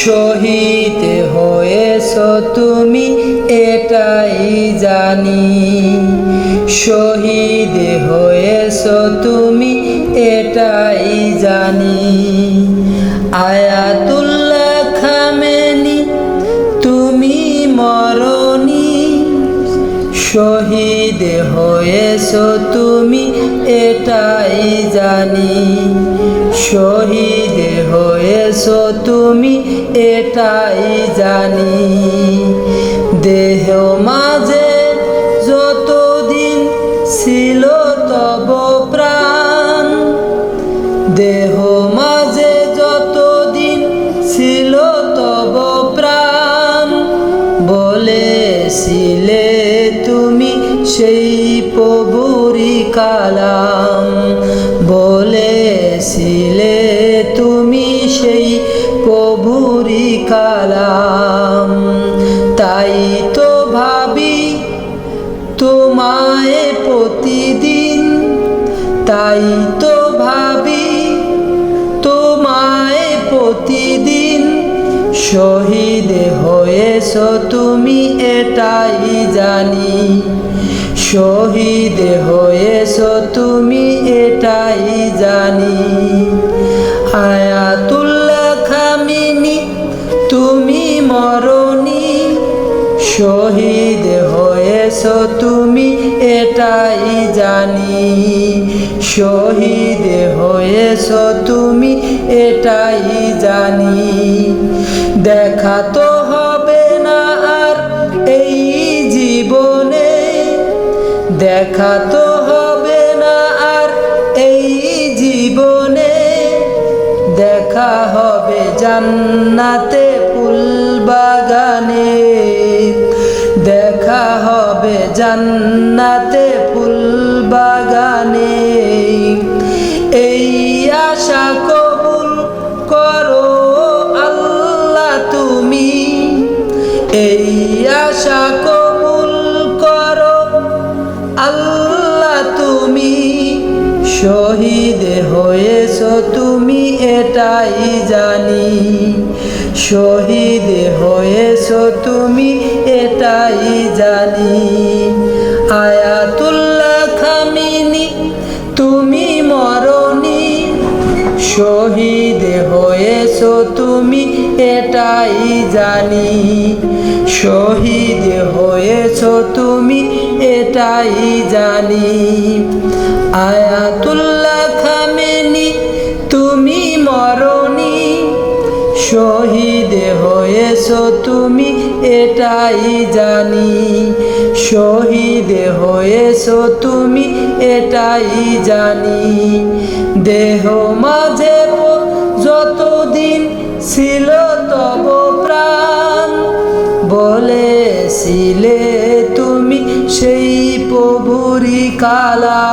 শহীদ হয়েছ তুমি এটাই জানি, শহীদ হয়েছ তুমি এটাই জানি। আয়াতুল্লাহ খামেনি তুমি মরনি, শহীদ হয়েছ তুমি এটাই জানি, শহীদ হয়েছ তুমি এটাই জানি। দেহ মাঝে যতদিন ছিল তব প্রাণ, দেহ মাঝে যতদিন ছিল তব প্রাণ, বলেছিলে তুমি সেই প্রভুরই কালাম, বলেছিলে তুমি সেই প্রভুরই কালাম। তাই তো ভাবি তোমায় প্রতিদিন, তাই তো ভাবি তোমায় প্রতিদিন। শহীদ হয়েছ তুমি এটাই জানি, শহীদ হয়েছ তুমি এটাই জানি। আয়াতুল্লাহ খামেনি তুমি মরনি, শহীদ হয়েছ তুমি এটাই জানি, শহীদ হয়েছ তুমি এটাই জানি। দেখা তো হবে না আর এই জীবনে, দেখা তো হবে না আর এই জীবনে, দেখা হবে জান্নাতে ফুল বাগানে, দেখা হবে জান্নাতে ফুল বাগানে। এই আশা কবুল করো আল্লাহ তুমি, এই আশা কবুল করো আল্লাহ তুমি। শহীদ হয়েছ তুমি এটাই জানি, শহীদ হয়েছ তুমি এটাই জানি। আয়াতুল্লাহ খামেনি তুমি মরনি, শহীদ হয়েছ তুমি এটাই জানি, শহীদ হয়েছ তুমি এটাই জানি। আয়াতুল্লাহ খামেনি তুমি মরনি, শহীদ হয়েছ তুমি এটাই জানি, শহীদ হয়েছ তুমি এটাই জানি। দেহ মাঝে যতদিন ছিল তব প্রাণ, বলেছিলে তুমি সেই প্রভুরই কালাম।